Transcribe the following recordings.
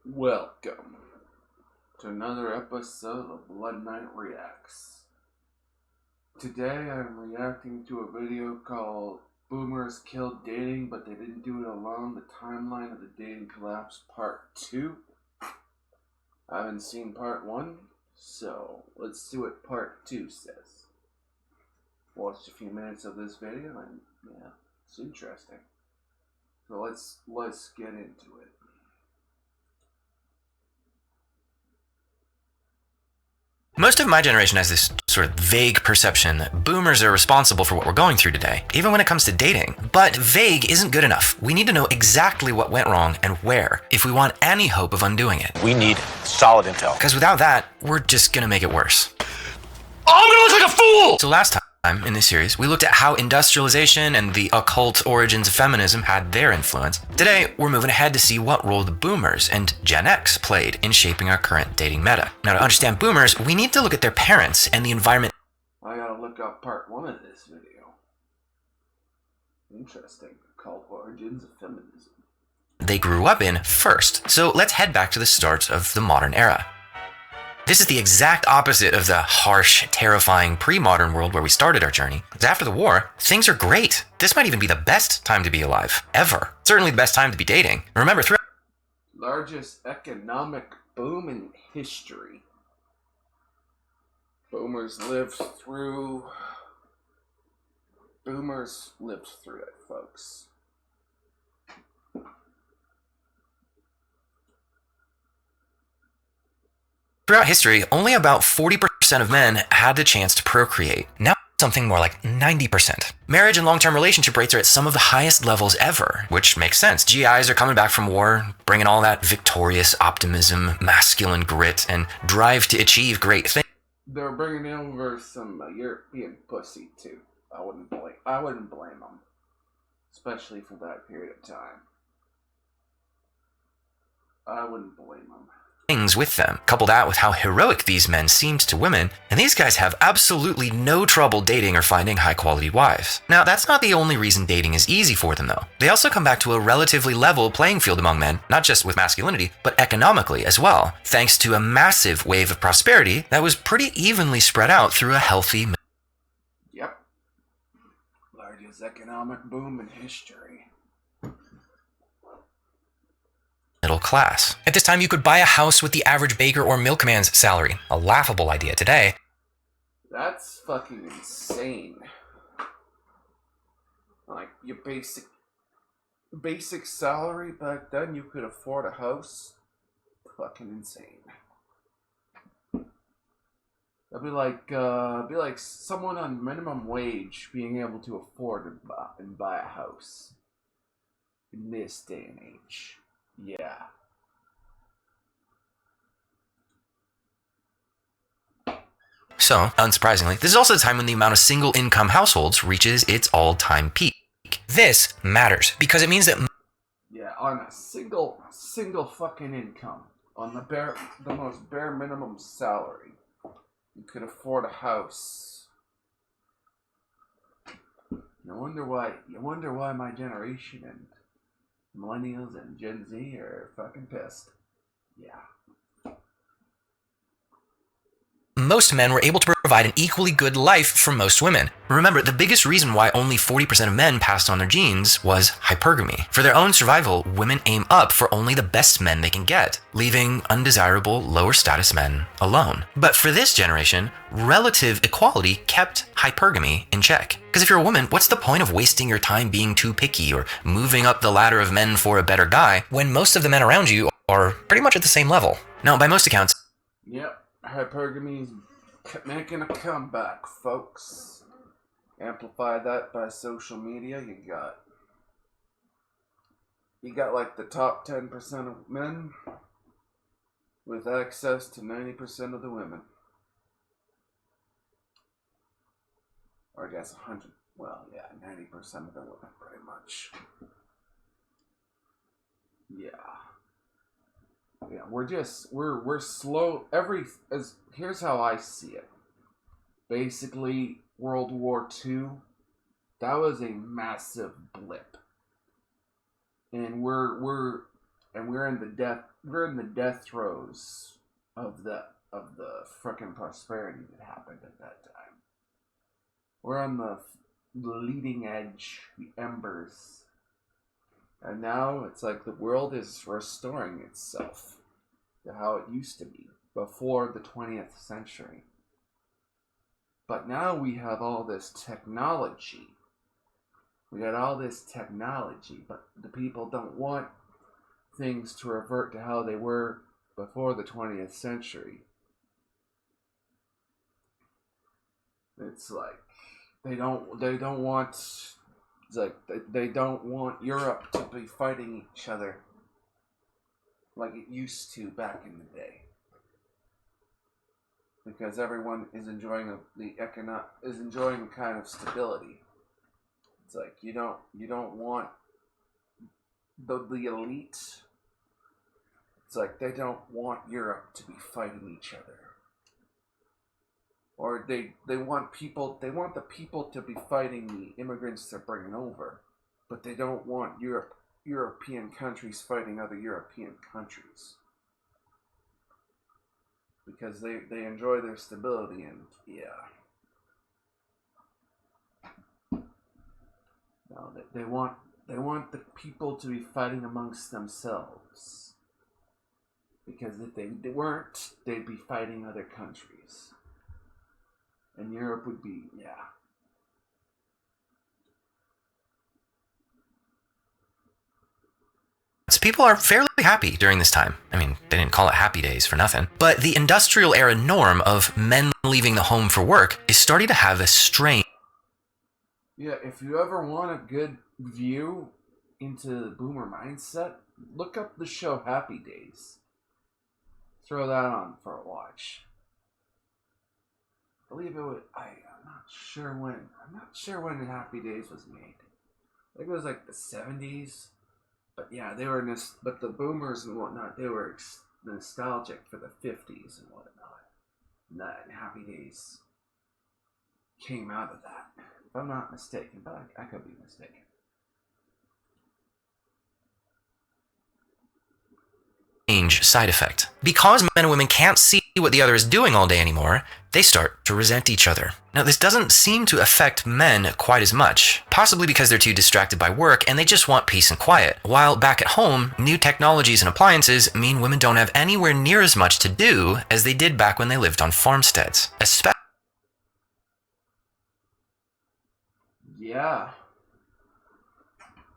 Welcome to another episode of Blood Knight Reacts. Today I'm reacting to a video called Boomers Killed Dating, but they didn't do it alone. The timeline of the dating collapse part 2. I haven't seen part 1, so let's see what part 2 says. Watched a few minutes of this video and yeah, it's interesting. So let's get into it. Most of my generation has this sort of vague perception that boomers are responsible for what we're going through today, even when it comes to dating. But vague isn't good enough. We need to know exactly what went wrong and where, if we want any hope of undoing it. We need solid intel. Because without that, we're just gonna make it worse. I'm gonna look like a fool! So last time in this series, we looked at how industrialization and the occult origins of feminism had their influence. Today, we're moving ahead to see what role the boomers and Gen X played in shaping our current dating meta. Now, to understand boomers, we need to look at their parents and the environment. I gotta look up part 1 of this video. Interesting. Called Origins of Feminism. They grew up in first. So let's head back to the start of the modern era. This is the exact opposite of the harsh, terrifying pre-modern world where we started our journey. Because after the war, things are great. This might even be the best time to be alive, ever. Certainly the best time to be dating. Remember, Largest economic boom in history. Boomers lived through it, folks. Throughout history, only about 40% of men had the chance to procreate. Now, something more like 90%. Marriage and long-term relationship rates are at some of the highest levels ever, which makes sense. GIs are coming back from war, bringing all that victorious optimism, masculine grit, and drive to achieve great things. They're bringing over some European pussy too. I wouldn't blame them, especially for that period of time. I wouldn't blame them. Things with them. Couple that with how heroic these men seemed to women, and these guys have absolutely no trouble dating or finding high-quality wives. Now, that's not the only reason dating is easy for them, though. They also come back to a relatively level playing field among men, not just with masculinity, but economically as well, thanks to a massive wave of prosperity that was pretty evenly spread out through a healthy. Yep. Largest economic boom in history. Middle class. At this time, you could buy a house with the average baker or milkman's salary. A laughable idea today. That's fucking insane. Like, your basic salary back then, you could afford a house. Fucking insane. That'd be like someone on minimum wage being able to afford and buy a house in this day and age. Yeah. So, unsurprisingly, this is also the time when the amount of single-income households reaches its all-time peak. This matters because it means that on a single fucking income, on the most bare minimum salary, you could afford a house. You wonder why my generation and millennials and Gen Z are fucking pissed. Yeah. most men were able to provide an equally good life for most women. Remember, the biggest reason why only 40% of men passed on their genes was hypergamy. For their own survival, women aim up for only the best men they can get, leaving undesirable, lower status men alone. But for this generation, relative equality kept hypergamy in check. Because if you're a woman, what's the point of wasting your time being too picky or moving up the ladder of men for a better guy when most of the men around you are pretty much at the same level? Now, by most accounts, yep, hypergamy's making a comeback, folks. Amplify that by social media. You got like the top 10% of men with access to 90% of the women. Or I guess 100. Well, yeah, 90% of the women, pretty much. Yeah. Yeah, we're slow. Here's how I see it. Basically, World War II, that was a massive blip, and we're and we're in the death throes of the frickin' prosperity that happened at that time. We're on the leading edge, the embers. And now it's like the world is restoring itself to how it used to be before the 20th century. But now we have all this technology. We got all this technology, but the people don't want things to revert to how they were before the 20th century. It's like they don't want, it's like they don't want Europe to be fighting each other like it used to back in the day, because everyone is enjoying enjoying kind of stability. It's like you don't want the elite. It's like they don't want Europe to be fighting each other. Or they want the people to be fighting the immigrants they're bringing over, but they don't want European countries fighting other European countries, because they enjoy their stability. And yeah, no, they want the people to be fighting amongst themselves, because if they weren't, they'd be fighting other countries. And Europe would be, yeah. So people are fairly happy during this time. I mean, they didn't call it happy days for nothing. But the industrial era norm of men leaving the home for work is starting to have a strain. Yeah, if you ever want a good view into the boomer mindset, look up the show Happy Days. Throw that on for a watch. I believe it was, I'm not sure when Happy Days was made. I think it was like the 70s. But yeah, but the boomers and whatnot, they were nostalgic for the 50s and whatnot. And Happy Days came out of that, if I'm not mistaken, but I could be mistaken. Side effect. Because men and women can't see what the other is doing all day anymore, they start to resent each other. Now, this doesn't seem to affect men quite as much, possibly because they're too distracted by work and they just want peace and quiet. While back at home, new technologies and appliances mean women don't have anywhere near as much to do as they did back when they lived on farmsteads. Yeah.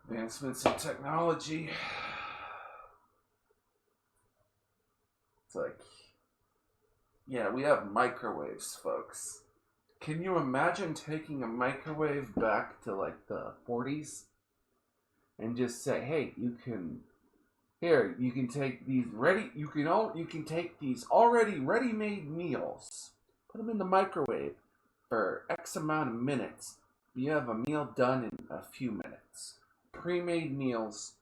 Advancements in technology. It's like, yeah, we have microwaves, folks. Can you imagine taking a microwave back to like the 40s and just say, hey, you can take these you can take these already ready-made meals, put them in the microwave for X amount of minutes. You have a meal done in a few minutes. Pre-made meals,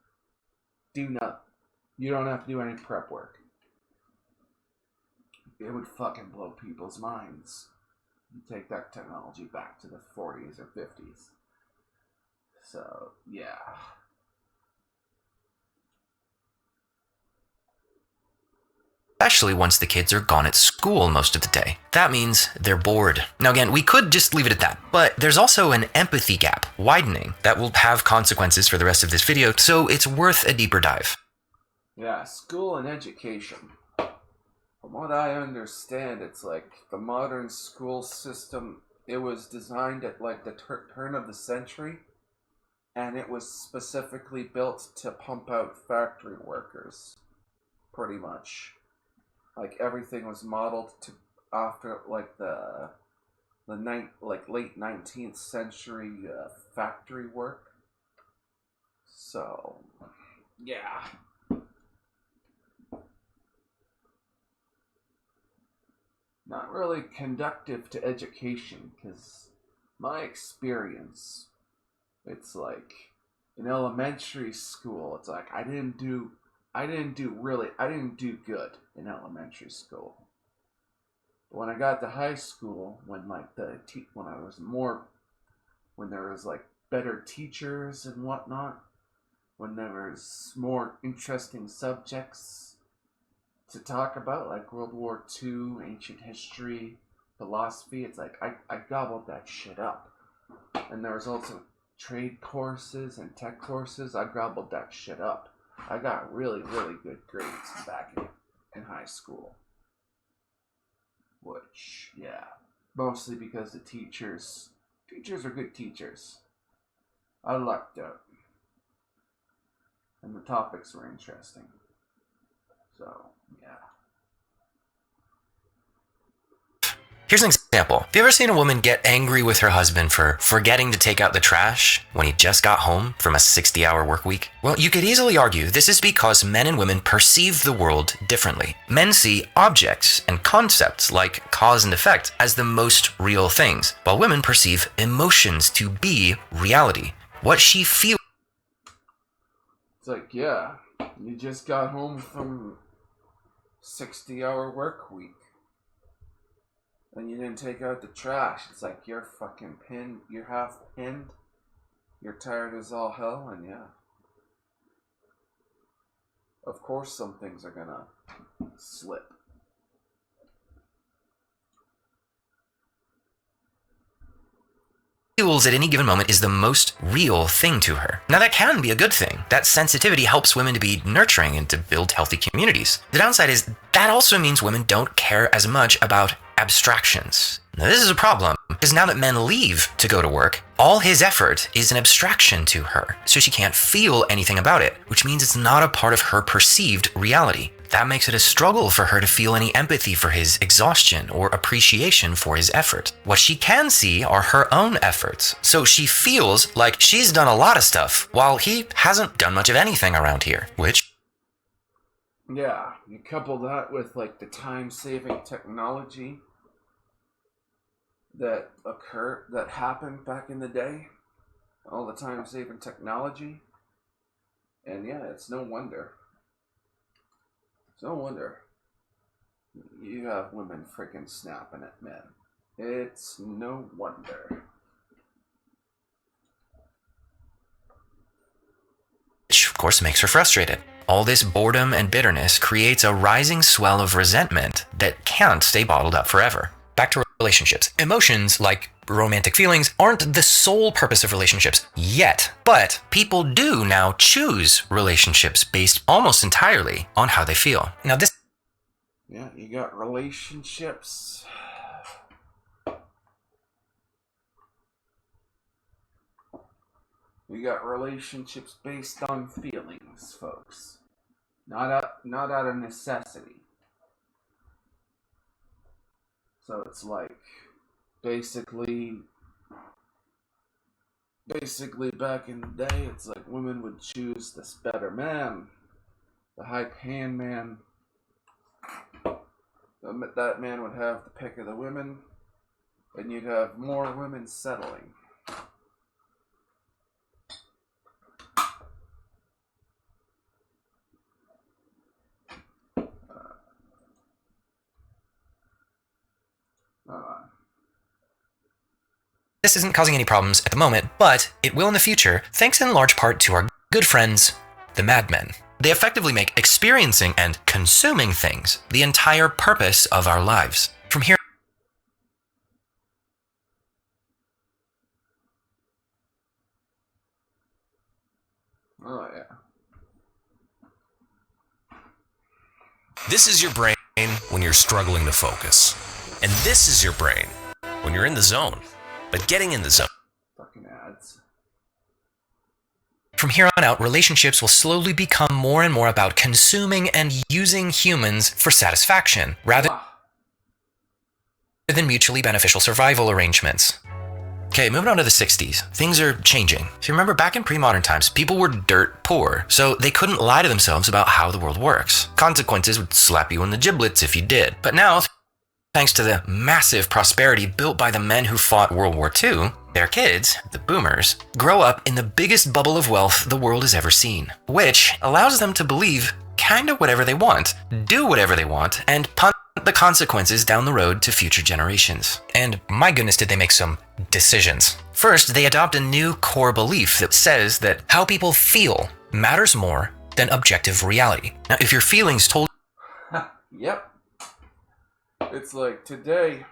you don't have to do any prep work. It would fucking blow people's minds. You take that technology back to the 40s or 50s. So, yeah. Especially once the kids are gone at school most of the day. That means they're bored. Now again, we could just leave it at that, but there's also an empathy gap widening that will have consequences for the rest of this video, so it's worth a deeper dive. Yeah, school and education. From what I understand, it's like the modern school system, it was designed at like the turn of the century, and it was specifically built to pump out factory workers, pretty much. Like everything was modeled to after like the late 19th century factory work. So, yeah. Not really conductive to education, because my experience, it's like in elementary school, it's like I didn't do good in elementary school. But when I got to high school, when there was like better teachers and whatnot, when there's more interesting subjects to talk about, like World War II, ancient history, philosophy, it's like I gobbled that shit up. And there was also trade courses and tech courses. I gobbled that shit up. I got really, really good grades back in high school. Which, yeah, mostly because the teachers are good teachers. I lucked out. And the topics were interesting. So, yeah. Here's an example. Have you ever seen a woman get angry with her husband for forgetting to take out the trash when he just got home from a 60-hour work week? Well, you could easily argue this is because men and women perceive the world differently. Men see objects and concepts like cause and effect as the most real things, while women perceive emotions to be reality. What she feels. It's like, yeah, you just got home from 60-hour work week. And you didn't take out the trash. It's like you're fucking pinned. You're half pinned. You're tired as all hell, and yeah. Of course some things are gonna slip. Feels at any given moment is the most real thing to her. Now that can be a good thing. That sensitivity helps women to be nurturing and to build healthy communities. The downside is that also means women don't care as much about abstractions. Now this is a problem, because now that men leave to go to work, all his effort is an abstraction to her, so she can't feel anything about it, which means it's not a part of her perceived reality. That makes it a struggle for her to feel any empathy for his exhaustion or appreciation for his effort. What she can see are her own efforts, so she feels like she's done a lot of stuff while he hasn't done much of anything around here, which... Yeah, you couple that with like the time-saving technology that happened back in the day, all the time-saving technology, and yeah, it's no wonder. It's no wonder you have women freaking snapping at men. It's no wonder. Which, of course, makes her frustrated. All this boredom and bitterness creates a rising swell of resentment that can't stay bottled up forever. Back to relationships. Emotions, like romantic feelings, aren't the sole purpose of relationships yet, but people do now choose relationships based almost entirely on how they feel. Now this... Yeah, you got relationships. We got relationships based on feelings, folks. Not out of necessity. So it's like basically back in the day, it's like women would choose this better man, the high-paying man. That man would have the pick of the women, and you'd have more women settling. This isn't causing any problems at the moment, but it will in the future, thanks in large part to our good friends, the Mad Men. They effectively make experiencing and consuming things the entire purpose of our lives. From here... Oh, yeah. This is your brain when you're struggling to focus. And this is your brain when you're in the zone. But getting in the zone. Fucking ads. From here on out, relationships will slowly become more and more about consuming and using humans for satisfaction, rather than mutually beneficial survival arrangements. Okay, moving on to the 60s. Things are changing. If you remember, back in pre-modern times, people were dirt poor, so they couldn't lie to themselves about how the world works. Consequences would slap you in the giblets if you did. But now, thanks to the massive prosperity built by the men who fought World War II, their kids, the boomers, grow up in the biggest bubble of wealth the world has ever seen, which allows them to believe kinda whatever they want, do whatever they want, and punt the consequences down the road to future generations. And my goodness, did they make some decisions. First, they adopt a new core belief that says that how people feel matters more than objective reality. Now, if your feelings told Yep. It's like today,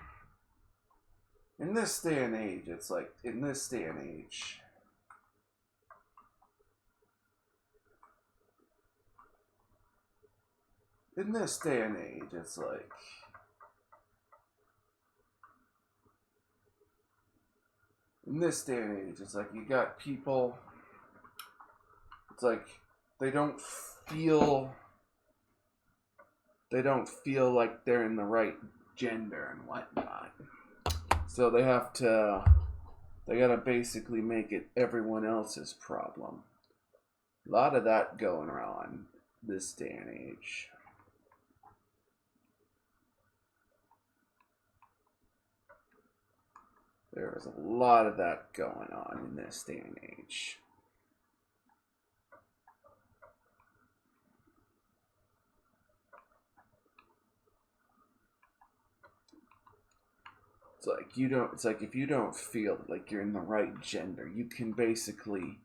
in this day and age, it's like, in this day and age, in this day and age, it's like, in this day and age, it's like you got people, it's like they don't feel like they're in the right gender and whatnot. So they gotta basically make it everyone else's problem. A lot of that going on this day and age. There is a lot of that going on in this day and age. It's like if you don't feel like you're in the right gender, you can basically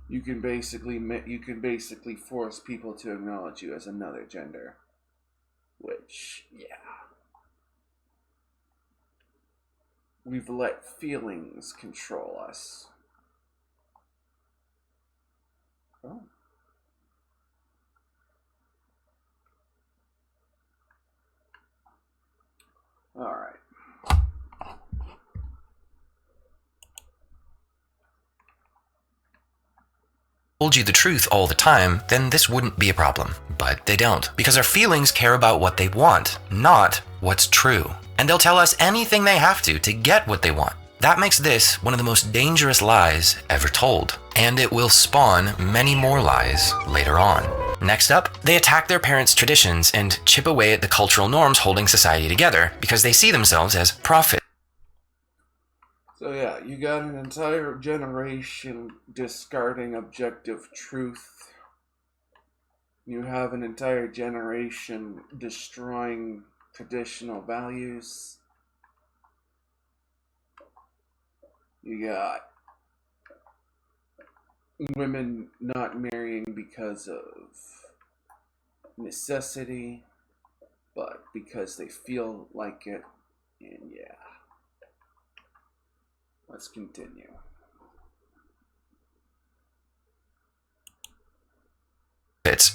you can basically force people to acknowledge you as another gender. Which, yeah. We've let feelings control us. Oh. Alright. told you the truth all the time, then this wouldn't be a problem. But they don't, because our feelings care about what they want, not what's true. And they'll tell us anything they have to get what they want. That makes this one of the most dangerous lies ever told. And it will spawn many more lies later on. Next up, they attack their parents' traditions and chip away at the cultural norms holding society together because they see themselves as prophets. So yeah, you got an entire generation discarding objective truth. You have an entire generation destroying traditional values. You got women not marrying because of necessity, but because they feel like it. And yeah. Let's continue.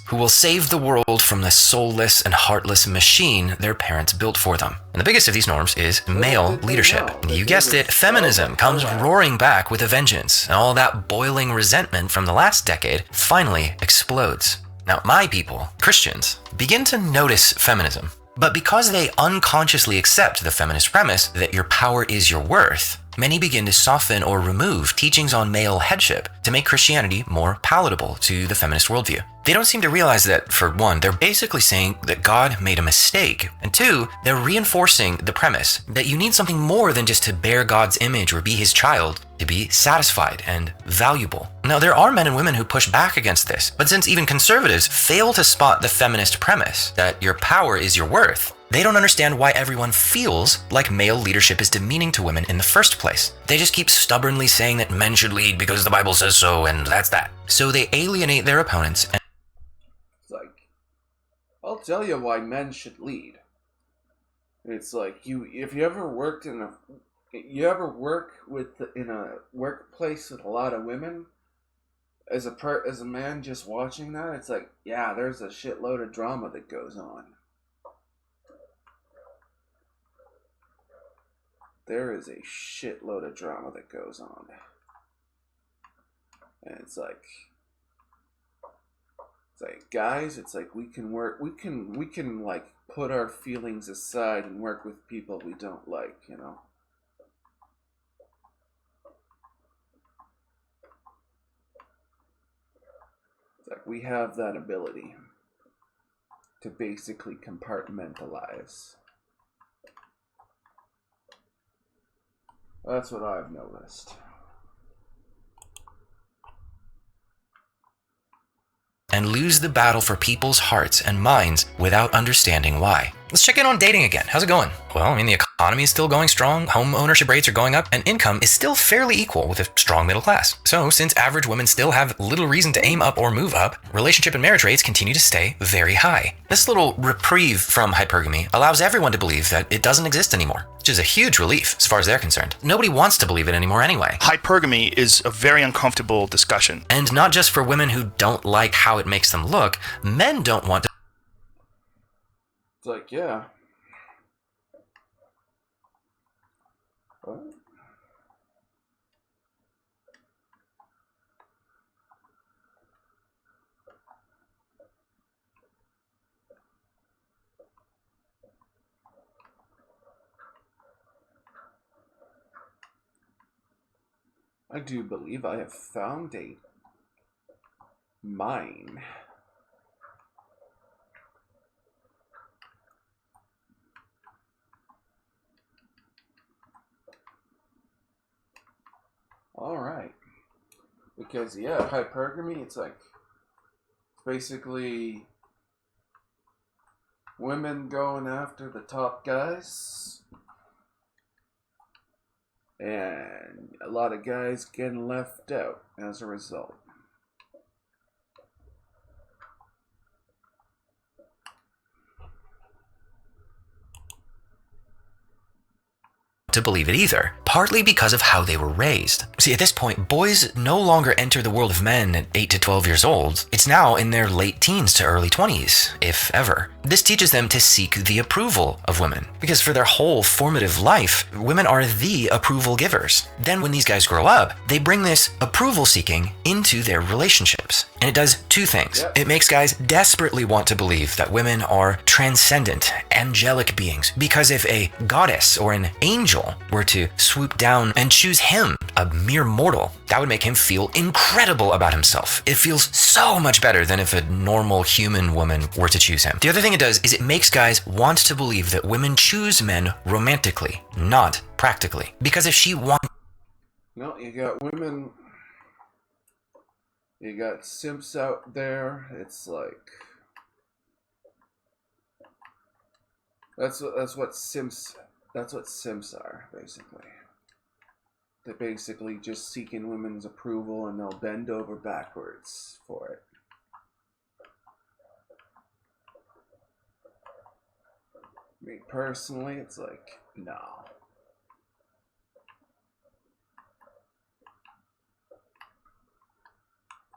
Who will save the world from the soulless and heartless machine their parents built for them. And the biggest of these norms is male leadership. You guessed it, feminism comes roaring back with a vengeance, and all that boiling resentment from the last decade finally explodes. Now, my people, Christians, begin to notice feminism. But because they unconsciously accept the feminist premise that your power is your worth, many begin to soften or remove teachings on male headship to make Christianity more palatable to the feminist worldview. They don't seem to realize that, for one, they're basically saying that God made a mistake, and two, they're reinforcing the premise that you need something more than just to bear God's image or be his child to be satisfied and valuable. Now, there are men and women who push back against this, but since even conservatives fail to spot the feminist premise that your power is your worth, they don't understand why everyone feels like male leadership is demeaning to women in the first place. They just keep stubbornly saying that men should lead because the Bible says so, and that's that. So they alienate their opponents. It's like, I'll tell you why men should lead. It's like, if you ever worked in a workplace with a lot of women, as a man just watching that, it's like, yeah, there's a shitload of drama that goes on. There is a shitload of drama that goes on. And it's like guys, it's like we can like put our feelings aside and work with people we don't like, you know. It's like we have that ability to basically compartmentalize. That's what I've noticed. And lose the battle for people's hearts and minds without understanding why. Let's check in on dating again. How's it going? Well, I mean, the economy is still going strong, home ownership rates are going up, and income is still fairly equal with a strong middle class. So, since average women still have little reason to aim up or move up, relationship and marriage rates continue to stay very high. This little reprieve from hypergamy allows everyone to believe that it doesn't exist anymore, which is a huge relief as far as they're concerned. Nobody wants to believe it anymore anyway. Hypergamy is a very uncomfortable discussion. And not just for women who don't like how it makes them look, men don't want to. It's like, yeah. What? I do believe I have found a mine. Alright. Because, yeah, hypergamy, it's like, it's basically women going after the top guys, and a lot of guys getting left out as a result. To believe it either, partly because of how they were raised. See, at this point, boys no longer enter the world of men at 8 to 12 years old. It's now in their late teens to early 20s, if ever. This teaches them to seek the approval of women, because for their whole formative life, women are the approval givers. Then when these guys grow up, they bring this approval seeking into their relationships. And it does two things. Yep. It makes guys desperately want to believe that women are transcendent, angelic beings, because if a goddess or an angel were to swoop down and choose him, a mere mortal, that would make him feel incredible about himself. It feels so much better than if a normal human woman were to choose him. The other thing it does is it makes guys want to believe that women choose men romantically, not practically. Because if she wants... No, you got women, you got simps out there. It's like, that's what simps are, basically. They're basically just seeking women's approval, and they'll bend over backwards for it. Me personally, it's like, no.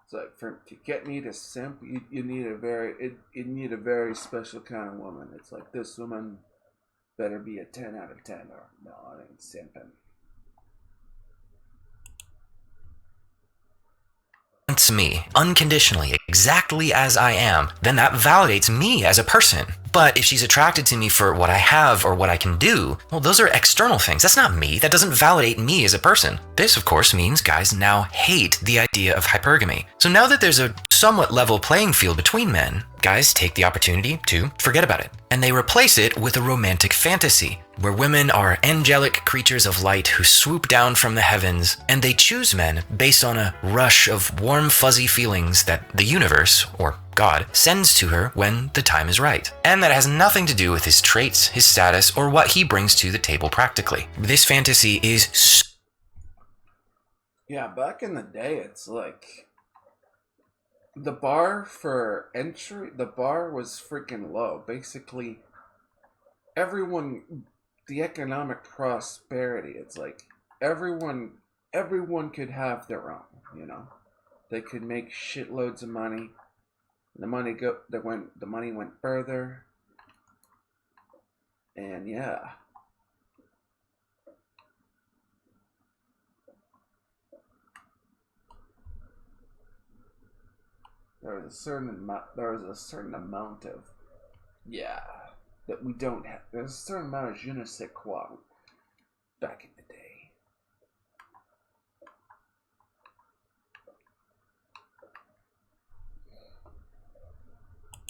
It's like, to get me to simp, you need a very special kind of woman. It's like, this woman better be a 10 out of 10, or no, I ain't simping. me unconditionally, exactly as I am, then that validates me as a person. But if she's attracted to me for what I have or what I can do, well, those are external things. That's not me. That doesn't validate me as a person. This, of course, means guys now hate the idea of hypergamy. So now that there's a somewhat level playing field between men, guys take the opportunity to forget about it. And they replace it with a romantic fantasy, where women are angelic creatures of light who swoop down from the heavens, and they choose men based on a rush of warm, fuzzy feelings that the universe, or God, sends to her when the time is right. And that has nothing to do with his traits, his status, or what he brings to the table practically. This fantasy is Yeah, back in the day, it's like, the bar for entry, the bar was freaking low. Basically, everyone, the economic prosperity, it's like, everyone could have their own, you know? They could make shitloads of money. The money went further. And yeah. There was a certain amount of, yeah, that we don't have. There's a certain amount of je ne sais quoi back in the day.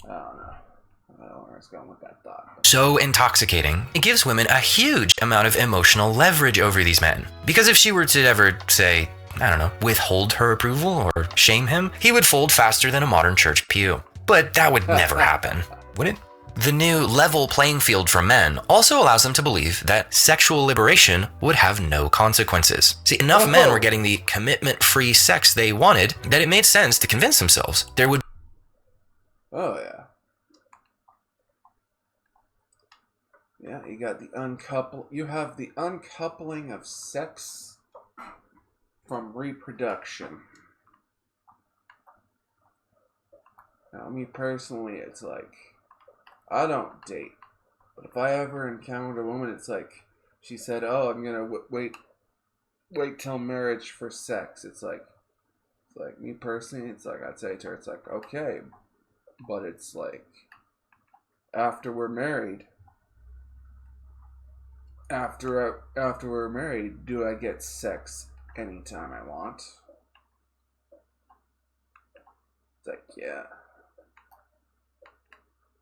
I don't know. I don't know where I was going with that thought. so intoxicating, it gives women a huge amount of emotional leverage over these men. Because if she were to ever, say, I don't know, withhold her approval or shame him, he would fold faster than a modern church pew. But that would never happen, would it? The new level playing field for men also allows them to believe that sexual liberation would have no consequences. See, enough men were getting the commitment-free sex they wanted that it made sense to convince themselves there would. Oh, yeah. Yeah, you got you have the uncoupling of sex from reproduction. Now, me personally, it's like, I don't date. But if I ever encountered a woman, it's like, she said, oh, I'm gonna wait till marriage for sex. It's like, me personally, it's like, I'd say to her, it's like, okay. But it's like, after we're married, after we're married, do I get sex anytime I want? It's like, yeah.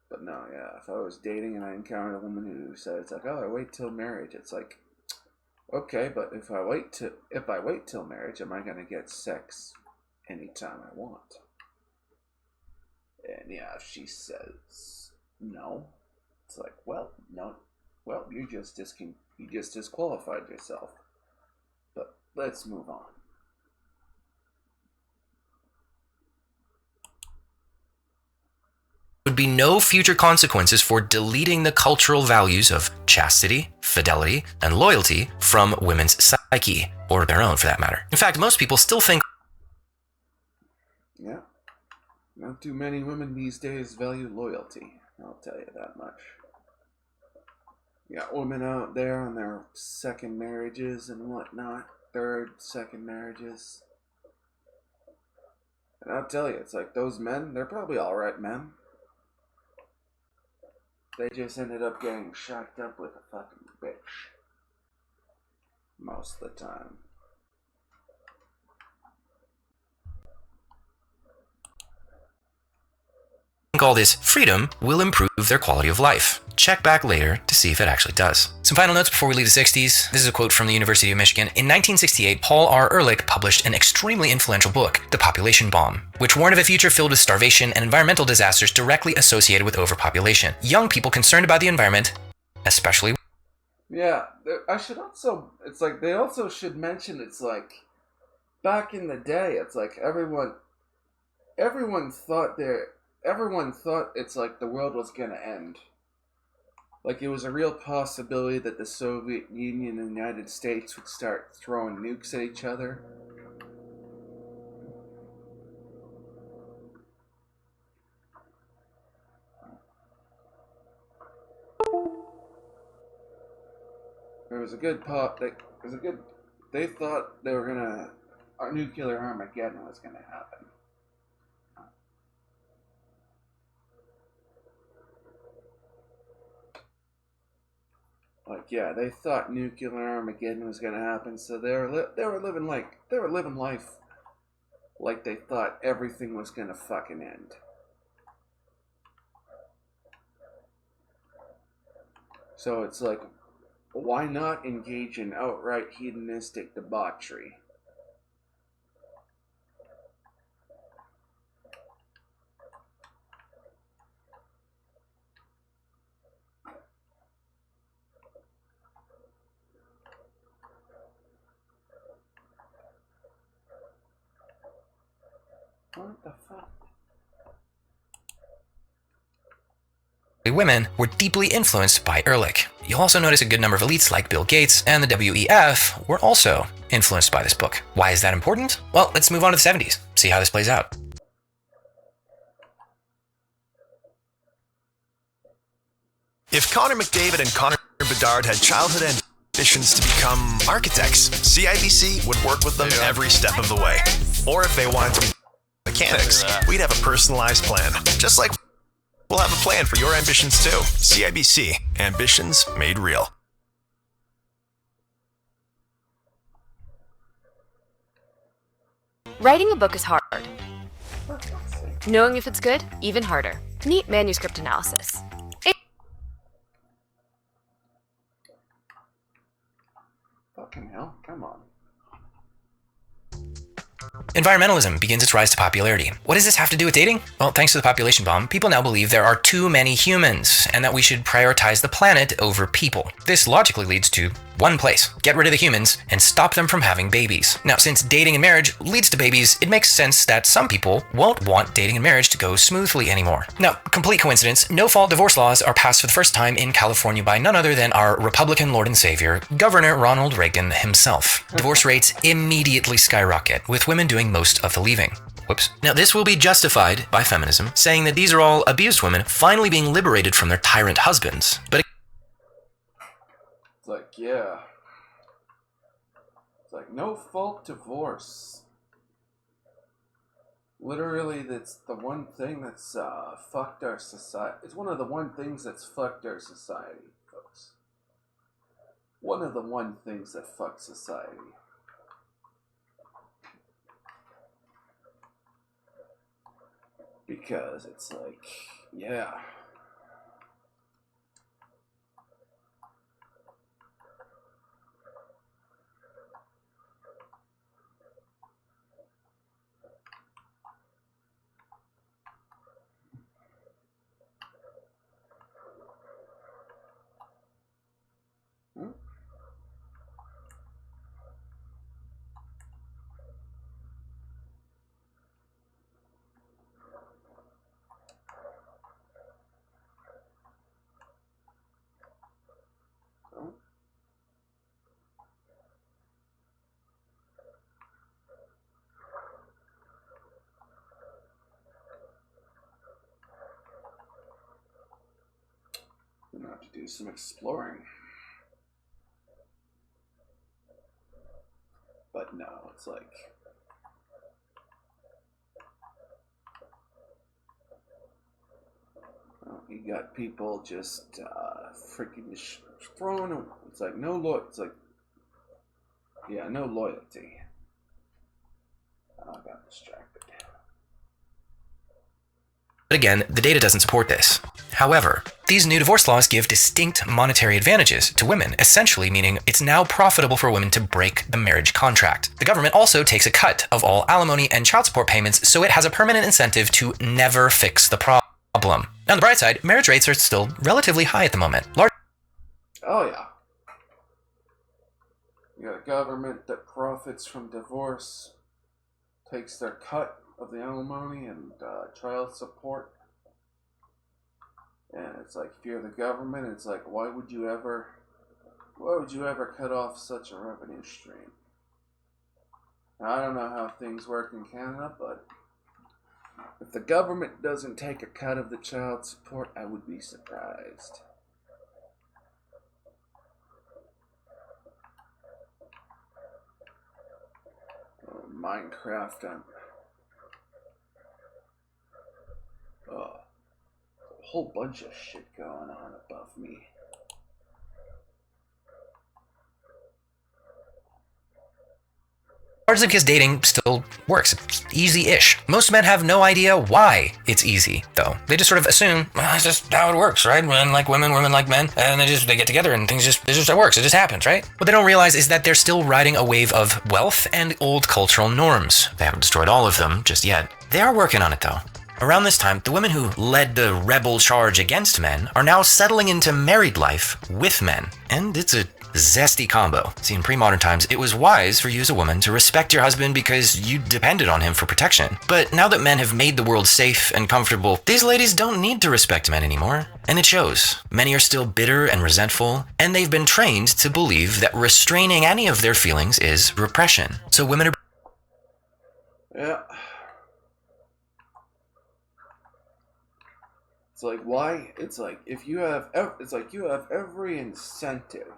But no, yeah, if I was dating and I encountered a woman who said, it's like, oh, I wait till marriage, it's like, okay, but if I wait till marriage, am I gonna get sex anytime I want? And yeah, if she says no, it's like, well, no. Well, you just disqualified yourself. But let's move on. Would be no future consequences for deleting the cultural values of chastity, fidelity, and loyalty from women's psyche, or their own for that matter. In fact, most people still think. Yeah. Not too many women these days value loyalty. I'll tell you that much. You got women out there on their second marriages and whatnot. Third, second marriages. And I'll tell you, it's like those men, they're probably alright men. They just ended up getting shacked up with a fucking bitch. Most of the time. All this freedom will improve their quality of life. Check back later to see if it actually does. Some final notes before we leave the 60s. This is a quote from the University of Michigan. In 1968, Paul R. Ehrlich published an extremely influential book, The Population Bomb, which warned of a future filled with starvation and environmental disasters directly associated with overpopulation. Young people concerned about the environment, especially. Yeah, I should also, it's like, they also should mention, it's like, back in the day, it's like everyone thought it's like the world was gonna end. Like it was a real possibility that the Soviet Union and the United States would start throwing nukes at each other. There was a good they thought they were gonna, a nuclear Armageddon was gonna happen. Like, yeah, they thought nuclear Armageddon was gonna happen, so they were living life like they thought everything was gonna fucking end. So it's like, why not engage in outright hedonistic debauchery? What the fuck? Women were deeply influenced by Ehrlich. You'll also notice a good number of elites like Bill Gates and the WEF were also influenced by this book. Why is that important? Well, let's move on to the 70s, see how this plays out. If Connor McDavid and Connor Bedard had childhood ambitions to become architects, CIBC would work with them every step of the way. Or if they wanted to be mechanics, we'd have a personalized plan. Just like we'll have a plan for your ambitions too. CIBC, ambitions made real. Writing a book is hard. Knowing if it's good, even harder. Meet manuscript analysis. Fucking hell, come on. environmentalism begins its rise to popularity. What does this have to do with dating? Well, thanks to the population bomb, people now believe there are too many humans and that we should prioritize the planet over people. This logically leads to one place: get rid of the humans and stop them from having babies. Now, since dating and marriage leads to babies, it makes sense that some people won't want dating and marriage to go smoothly anymore. Now, complete coincidence, no-fault divorce laws are passed for the first time in California by none other than our Republican Lord and Savior, Governor Ronald Reagan himself. Divorce rates immediately skyrocket, with women doing most of the leaving. Whoops. Now, this will be justified by feminism, saying that these are all abused women finally being liberated from their tyrant husbands. But it's like, yeah. It's like, no fault divorce. Literally, that's the one thing that's fucked our society. It's one of the one things that's fucked our society, folks. One of the one things that fucked society. Because it's like, yeah. I'm gonna have to do some exploring. But no, it's like, well, you got people just freaking throwing. It's like no It's like, yeah, no loyalty. I got distracted. But again, the data doesn't support this. However, these new divorce laws give distinct monetary advantages to women, essentially meaning it's now profitable for women to break the marriage contract. The government also takes a cut of all alimony and child support payments, so it has a permanent incentive to never fix the problem. Now, on the bright side, marriage rates are still relatively high at the moment. Oh yeah. You got a government that profits from divorce, takes their cut of the alimony and child support. And it's like, if you're the government, it's like, why would you ever cut off such a revenue stream? Now, I don't know how things work in Canada, but if the government doesn't take a cut of the child support, I would be surprised. Minecraft, a whole bunch of shit going on above me. Largely because dating still works. It's easy-ish. Most men have no idea why it's easy, though. They just sort of assume, well, that's just how it works, right? Men like women, women like men, and they get together and it just works. It just happens, right? What they don't realize is that they're still riding a wave of wealth and old cultural norms. They haven't destroyed all of them just yet. They are working on it, though. Around this time, the women who led the rebel charge against men are now settling into married life with men. And it's a zesty combo. See, in pre-modern times, it was wise for you as a woman to respect your husband because you depended on him for protection. But now that men have made the world safe and comfortable, these ladies don't need to respect men anymore. And it shows. Many are still bitter and resentful, and they've been trained to believe that restraining any of their feelings is repression. So women are... Yeah. It's like, why? It's like, if you have, it's like you have every incentive.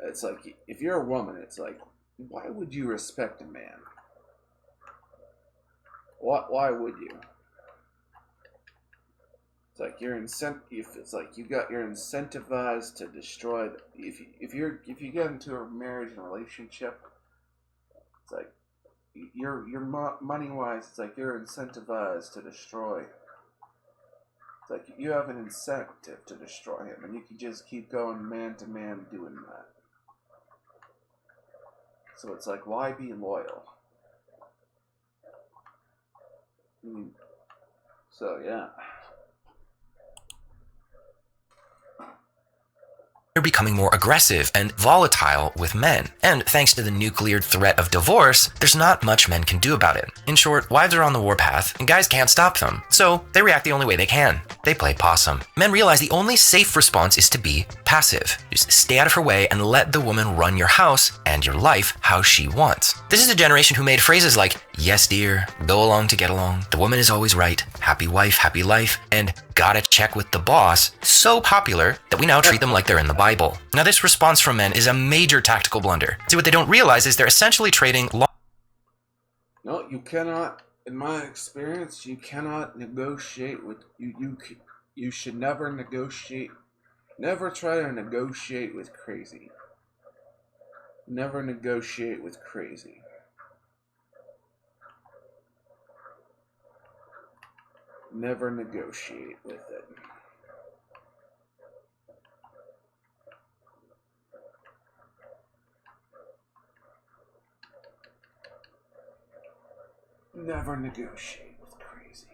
It's like, if you're a woman, it's like, why would you respect a man? Why would you? It's like you're it's like you're incentivized to destroy. If you get into a marriage and relationship, it's like you're money wise. It's like you're incentivized to destroy. It's like you have an incentive to destroy him, and you can just keep going man to man doing that. So it's like, why be loyal? So, yeah. They're becoming more aggressive and volatile with men. And thanks to the nuclear threat of divorce, there's not much men can do about it. In short, wives are on the warpath and guys can't stop them. So they react the only way they can. They play possum. Men realize the only safe response is to be passive. Just stay out of her way and let the woman run your house and your life how she wants. This is a generation who made phrases like, yes dear, go along to get along, the woman is always right, happy wife, happy life, and gotta check with the boss, so popular that we now treat them like they're in the Bible. Now this response from men is a major tactical blunder. See, what they don't realize is they're essentially trading No, you cannot, in my experience, you cannot negotiate with, you should never negotiate, never try to negotiate with crazy. Never negotiate with crazy. Never negotiate with it. Never negotiate with crazy.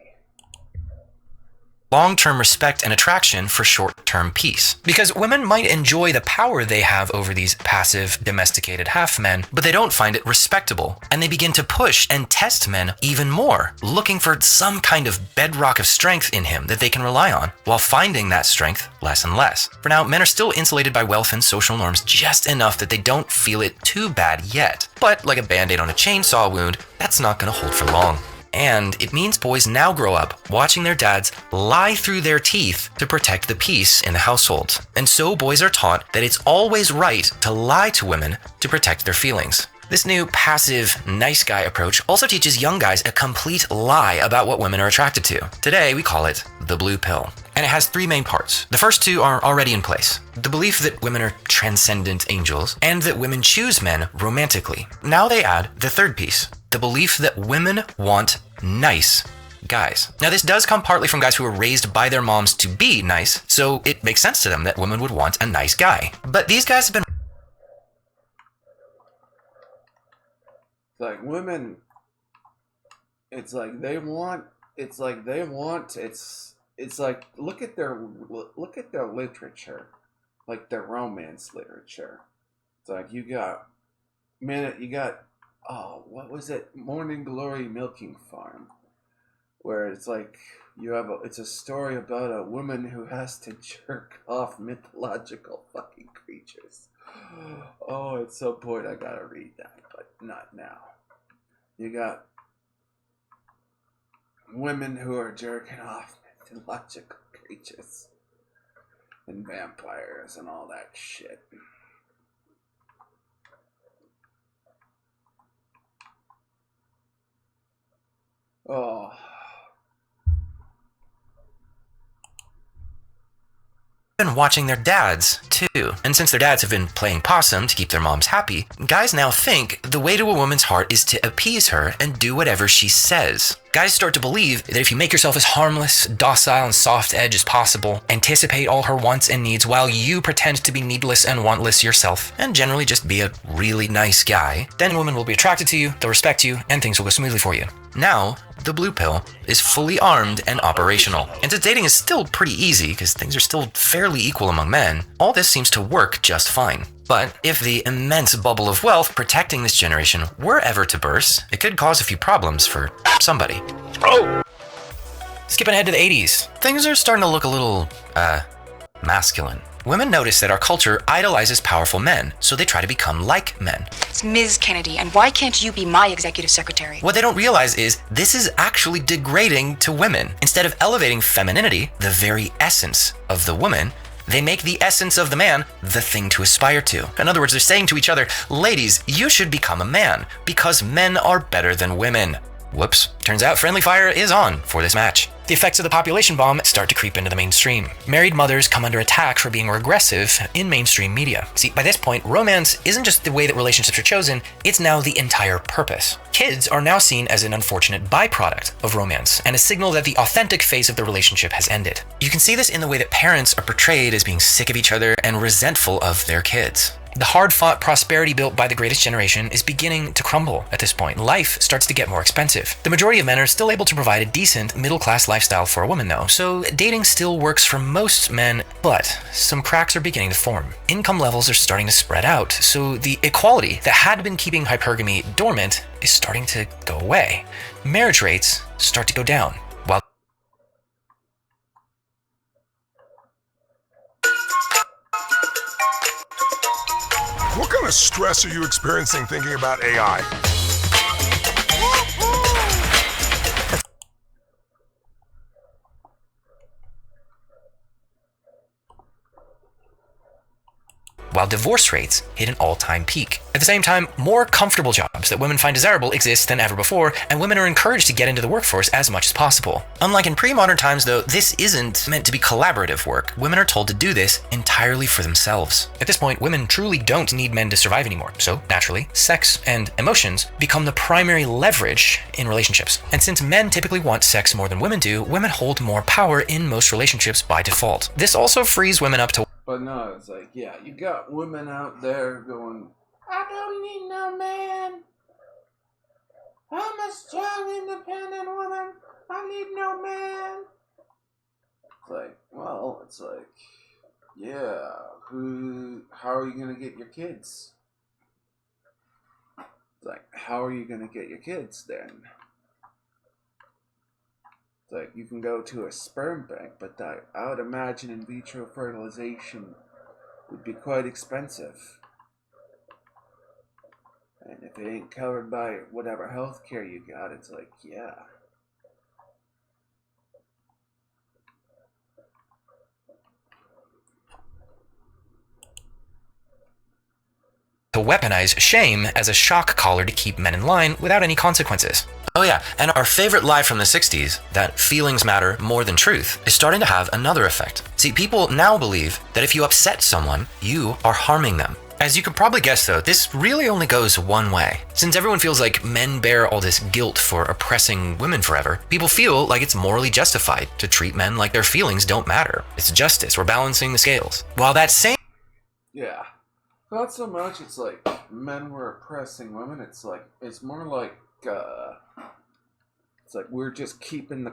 long-term respect and attraction for short-term peace. Because women might enjoy the power they have over these passive, domesticated half-men, but they don't find it respectable, and they begin to push and test men even more, looking for some kind of bedrock of strength in him that they can rely on, while finding that strength less and less. For now, men are still insulated by wealth and social norms just enough that they don't feel it too bad yet. But like a band-aid on a chainsaw wound, that's not gonna hold for long. And it means boys now grow up watching their dads lie through their teeth to protect the peace in the household. And so boys are taught that it's always right to lie to women to protect their feelings. This new passive, nice guy approach also teaches young guys a complete lie about what women are attracted to. Today, we call it the blue pill. And it has three main parts. The first two are already in place. The belief that women are transcendent angels, and that women choose men romantically. Now they add the third piece, the belief that women want nice guys. Now this does come partly from guys who were raised by their moms to be nice, so it makes sense to them that women would want a nice guy. But these guys have been like women, it's like look at their literature, like their romance literature. It's like you got what was it, Morning Glory Milking Farm, where it's like it's a story about a woman who has to jerk off mythological fucking creatures. Oh, it's so bored, I gotta read that, but not now. You got women who are jerking off mythological creatures and vampires and all that shit. Oh. been watching their dads too. And since their dads have been playing possum to keep their moms happy, guys now think the way to a woman's heart is to appease her and do whatever she says. Guys start to believe that if you make yourself as harmless, docile, and soft-edged as possible, anticipate all her wants and needs while you pretend to be needless and wantless yourself, and generally just be a really nice guy, then women will be attracted to you, they'll respect you, and things will go smoothly for you. Now, the blue pill is fully armed and operational. And since dating is still pretty easy, because things are still fairly equal among men, all this seems to work just fine. But if the immense bubble of wealth protecting this generation were ever to burst, it could cause a few problems for somebody. Oh! Skipping ahead to the 80s, things are starting to look a little, masculine. Women notice that our culture idolizes powerful men, so they try to become like men. It's Ms. Kennedy, and why can't you be my executive secretary? What they don't realize is this is actually degrading to women. Instead of elevating femininity, the very essence of the woman, they make the essence of the man the thing to aspire to. In other words, they're saying to each other, ladies, you should become a man, because men are better than women. Whoops. Turns out friendly fire is on for this match. The effects of the population bomb start to creep into the mainstream. Married mothers come under attack for being regressive in mainstream media. See, by this point, romance isn't just the way that relationships are chosen, it's now the entire purpose. Kids are now seen as an unfortunate byproduct of romance, and a signal that the authentic phase of the relationship has ended. You can see this in the way that parents are portrayed as being sick of each other and resentful of their kids. The hard-fought prosperity built by the greatest generation is beginning to crumble at this point. Life starts to get more expensive. The majority of men are still able to provide a decent middle-class lifestyle for a woman though, so dating still works for most men, but some cracks are beginning to form. Income levels are starting to spread out, so the equality that had been keeping hypergamy dormant is starting to go away. Marriage rates start to go down, while What kind of stress are you experiencing thinking about AI? divorce rates hit an all-time peak. At the same time, more comfortable jobs that women find desirable exist than ever before, and women are encouraged to get into the workforce as much as possible. Unlike in pre-modern times though, this isn't meant to be collaborative work. Women are told to do this entirely for themselves. At this point, women truly don't need men to survive anymore, so naturally, sex and emotions become the primary leverage in relationships. And since men typically want sex more than women do, women hold more power in most relationships by default. This also frees women up to But no, it's like, yeah, you got women out there going, I don't need no man. I'm a strong, independent woman. I need no man. It's like, well, it's like, yeah, how are you going to get your kids? It's like, how are you going to get your kids then? It's like, you can go to a sperm bank, but I would imagine in vitro fertilization would be quite expensive. And if it ain't covered by whatever health care you got, it's like, yeah. weaponize shame as a shock collar to keep men in line without any consequences. Oh yeah, and our favorite lie from the 60s, that feelings matter more than truth, is starting to have another effect. See, people now believe that if you upset someone, you are harming them. As you could probably guess though, this really only goes one way. Since everyone feels like men bear all this guilt for oppressing women forever, people feel like it's morally justified to treat men like their feelings don't matter. It's justice, we're balancing the scales. While that same... Yeah. Not so much it's like men were oppressing women, it's more like, it's like we were just keeping the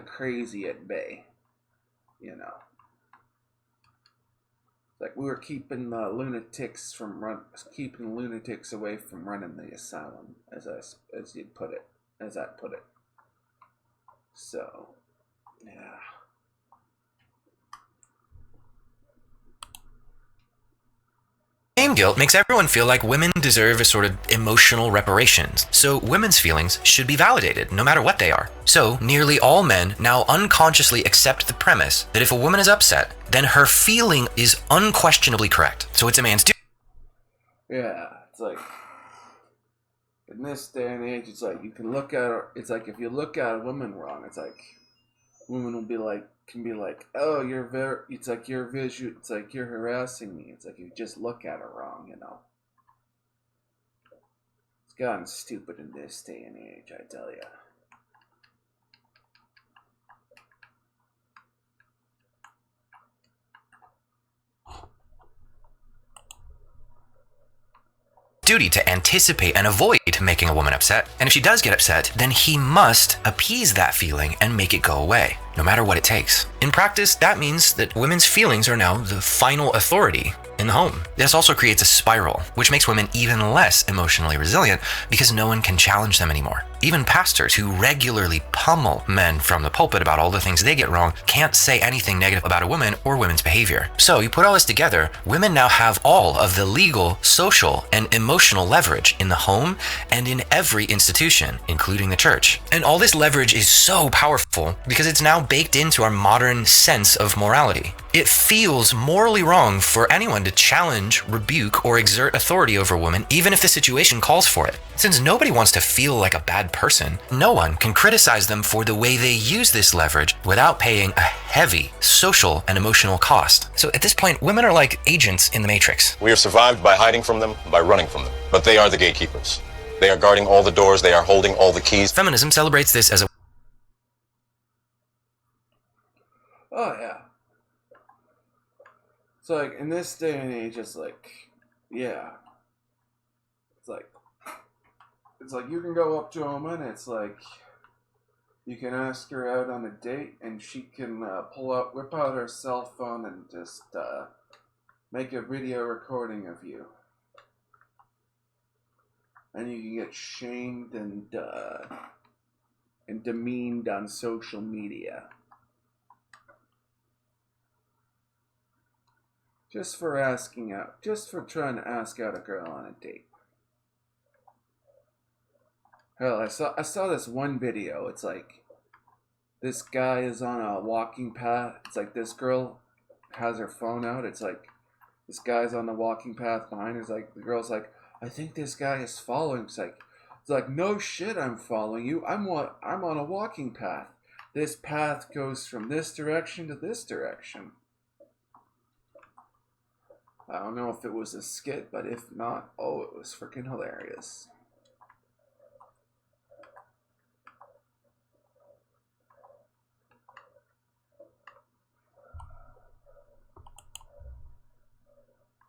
crazy at bay, you know. Like we were keeping the lunatics away from running the asylum, as I'd put it. So, yeah. Shame guilt makes everyone feel like women deserve a sort of emotional reparations, so women's feelings should be validated, no matter what they are. So, nearly all men now unconsciously accept the premise that if a woman is upset, then her feeling is unquestionably correct. So it's a man's duty. Yeah, it's like, in this day and age, it's like, you can look at her, it's like, if you look at a woman wrong, it's like, women will be like, can be like, oh, it's like you're harassing me. It's like you just look at her wrong, you know. It's gotten stupid in this day and age, I tell ya. Duty to anticipate and avoid making a woman upset. And if she does get upset, then he must appease that feeling and make it go away, no matter what it takes. In practice, that means that women's feelings are now the final authority in the home. This also creates a spiral, which makes women even less emotionally resilient because no one can challenge them anymore. Even pastors who regularly pummel men from the pulpit about all the things they get wrong can't say anything negative about a woman or women's behavior. So you put all this together, women now have all of the legal, social, and emotional leverage in the home and in every institution, including the church. And all this leverage is so powerful because it's now baked into our modern sense of morality. It feels morally wrong for anyone to challenge, rebuke, or exert authority over a woman, even if the situation calls for it. Since nobody wants to feel like a bad person, no one can criticize them for the way they use this leverage without paying a heavy social and emotional cost. So at this point, women are like agents in the Matrix. We are survived by hiding from them, by running from them. But they are the gatekeepers. They are guarding all the doors, they are holding all the keys. Feminism celebrates this as a... Oh, yeah. It's like, in this day and age, it's like, yeah. It's like you can go up to a woman, it's like, you can ask her out on a date, and she can whip out her cell phone and just make a video recording of you. And you can get shamed and demeaned on social media. Just for trying to ask out a girl on a date. Hell, I saw this one video. It's like, this guy is on a walking path. It's like this girl has her phone out. It's like, this guy's on the walking path behind her. It's like, the girl's like, I think this guy is following. It's like, no shit, I'm following you. I'm on a walking path. This path goes from this direction to this direction. I don't know if it was a skit, but if not, oh, it was freaking hilarious.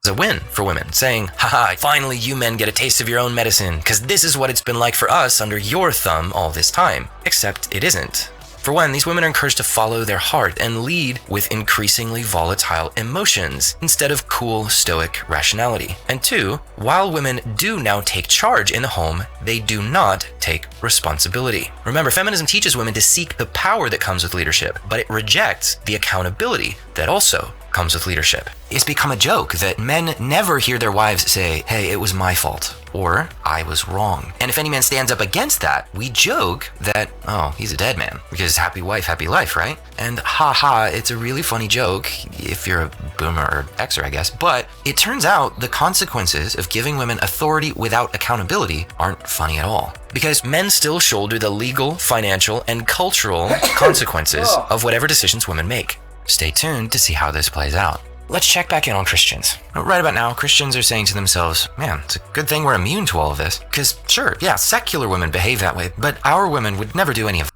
A win for women, saying, haha, finally you men get a taste of your own medicine, because this is what it's been like for us under your thumb all this time. Except it isn't. For one, these women are encouraged to follow their heart and lead with increasingly volatile emotions instead of cool, stoic rationality. And two, while women do now take charge in the home, they do not take responsibility. Remember, feminism teaches women to seek the power that comes with leadership, but it rejects the accountability that also comes with leadership. It's become a joke that men never hear their wives say, hey, it was my fault, or I was wrong. And if any man stands up against that, we joke that, oh, he's a dead man, because happy wife, happy life, right? And haha, it's a really funny joke if you're a boomer or Xer, I guess, but it turns out the consequences of giving women authority without accountability aren't funny at all. Because men still shoulder the legal, financial, and cultural consequences of whatever decisions women make. Stay tuned to see how this plays out. Let's check back in on Christians. Right about now, Christians are saying to themselves, man, it's a good thing we're immune to all of this. Because sure, yeah, secular women behave that way, but our women would never do any of it.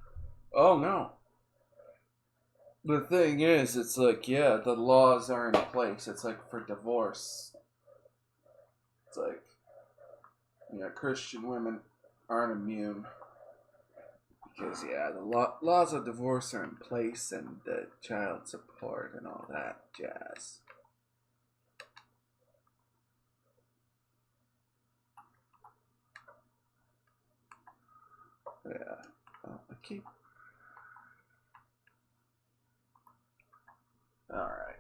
Oh, no. The thing is, it's like, yeah, the laws are in place. It's like for divorce. It's like, yeah, Christian women aren't immune. Because, yeah, the laws of divorce are in place, and the child support and all that jazz. Yeah, I keep... Alright.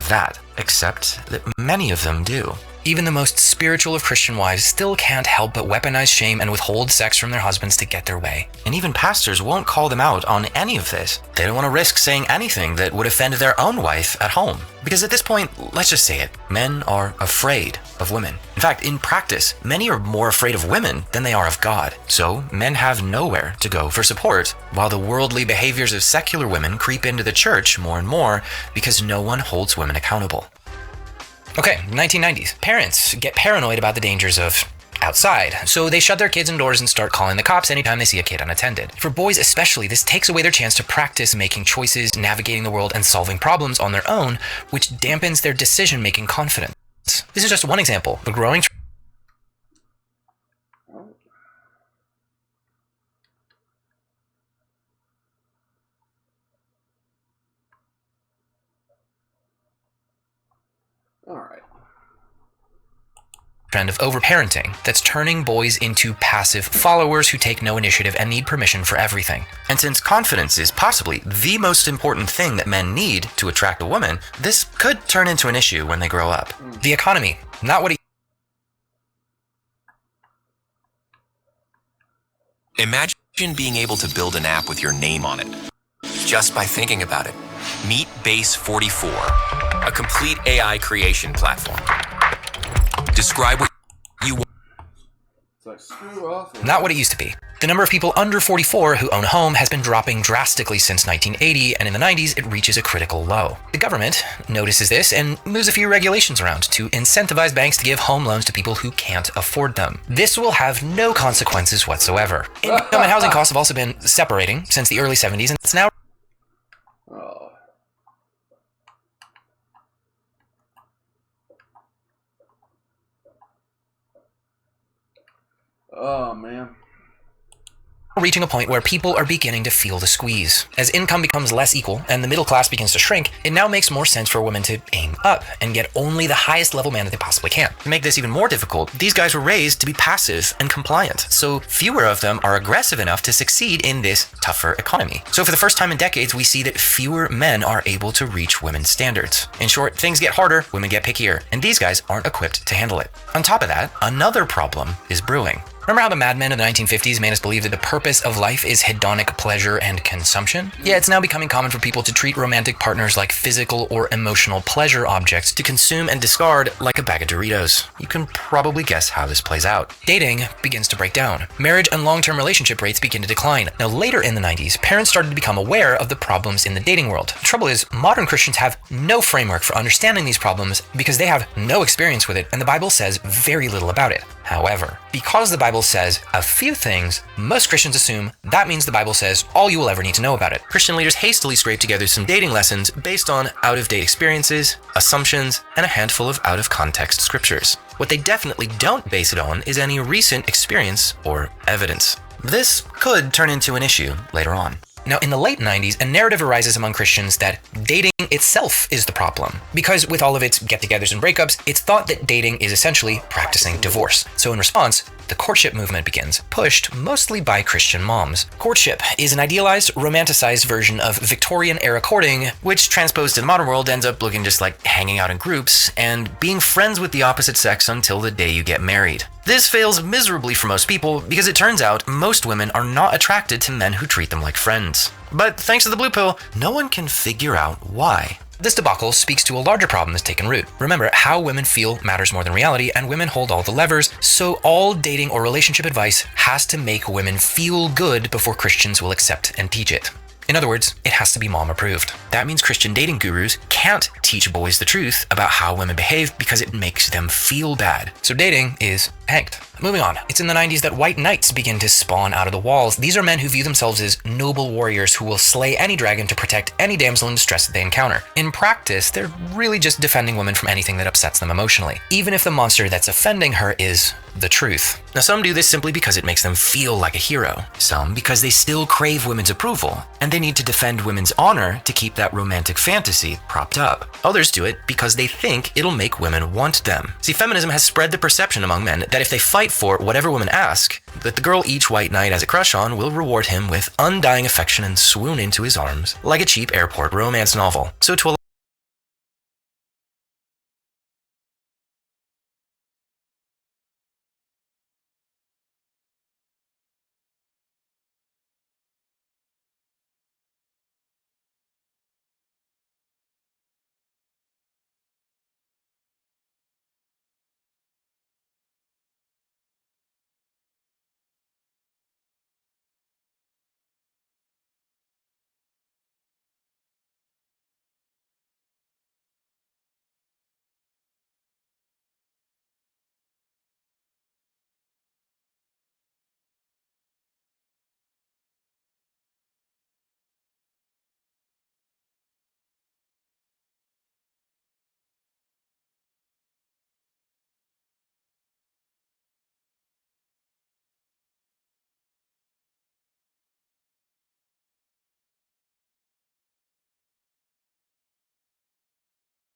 That, except that many of them do. Even the most spiritual of Christian wives still can't help but weaponize shame and withhold sex from their husbands to get their way. And even pastors won't call them out on any of this. They don't want to risk saying anything that would offend their own wife at home. Because at this point, let's just say it, men are afraid of women. In fact, in practice, many are more afraid of women than they are of God. So men have nowhere to go for support, while the worldly behaviors of secular women creep into the church more and more because no one holds women accountable. Okay, 1990s. Parents get paranoid about the dangers of outside, so they shut their kids indoors and start calling the cops anytime they see a kid unattended. For boys especially, this takes away their chance to practice making choices, navigating the world, and solving problems on their own, which dampens their decision-making confidence. This is just one example. The growing Alright. trend of overparenting that's turning boys into passive followers who take no initiative and need permission for everything. And since confidence is possibly the most important thing that men need to attract a woman, this could turn into an issue when they grow up. The economy, not what it... Imagine being able to build an app with your name on it, just by thinking about it. Meet Base 44, a complete AI creation platform. Describe what you want. Not what it used to be. The number of people under 44 who own a home has been dropping drastically since 1980, and in the 90s, it reaches a critical low. The government notices this and moves a few regulations around to incentivize banks to give home loans to people who can't afford them. This will have no consequences whatsoever. Income and housing costs have also been separating since the early 70s, and it's now... Oh, man. Reaching a point where people are beginning to feel the squeeze. As income becomes less equal and the middle class begins to shrink, it now makes more sense for women to aim up and get only the highest level man that they possibly can. To make this even more difficult, these guys were raised to be passive and compliant, so fewer of them are aggressive enough to succeed in this tougher economy. So for the first time in decades, we see that fewer men are able to reach women's standards. In short, things get harder, women get pickier, and these guys aren't equipped to handle it. On top of that, another problem is brewing. Remember how the madmen of the 1950s made us believe that the purpose of life is hedonic pleasure and consumption? Yeah, it's now becoming common for people to treat romantic partners like physical or emotional pleasure objects to consume and discard like a bag of Doritos. You can probably guess how this plays out. Dating begins to break down. Marriage and long-term relationship rates begin to decline. Now, later in the 90s, parents started to become aware of the problems in the dating world. The trouble is, modern Christians have no framework for understanding these problems because they have no experience with it, and the Bible says very little about it. However, because the Bible says a few things, most Christians assume that means the Bible says all you will ever need to know about it. Christian leaders hastily scrape together some dating lessons based on out-of-date experiences, assumptions, and a handful of out-of-context scriptures. What they definitely don't base it on is any recent experience or evidence. This could turn into an issue later on. Now, in the late 90s, a narrative arises among Christians that dating itself is the problem. Because with all of its get-togethers and breakups, it's thought that dating is essentially practicing divorce. So in response, the courtship movement begins, pushed mostly by Christian moms. Courtship is an idealized, romanticized version of Victorian-era courting, which transposed to the modern world ends up looking just like hanging out in groups and being friends with the opposite sex until the day you get married. This fails miserably for most people because it turns out most women are not attracted to men who treat them like friends. But thanks to the blue pill, no one can figure out why. This debacle speaks to a larger problem that's taken root. Remember, how women feel matters more than reality, and women hold all the levers, so all dating or relationship advice has to make women feel good before Christians will accept and teach it. In other words, it has to be mom approved. That means Christian dating gurus can't teach boys the truth about how women behave because it makes them feel bad. So dating is pegged. Moving on, it's in the 90s that white knights begin to spawn out of the walls. These are men who view themselves as noble warriors who will slay any dragon to protect any damsel in distress that they encounter. In practice, they're really just defending women from anything that upsets them emotionally, even if the monster that's offending her is the truth. Now, some do this simply because it makes them feel like a hero. Some because they still crave women's approval, and they need to defend women's honor to keep that romantic fantasy propped up. Others do it because they think it'll make women want them. See, feminism has spread the perception among men that if they fight for whatever women ask, that the girl each white knight has a crush on will reward him with undying affection and swoon into his arms like a cheap airport romance novel. So to a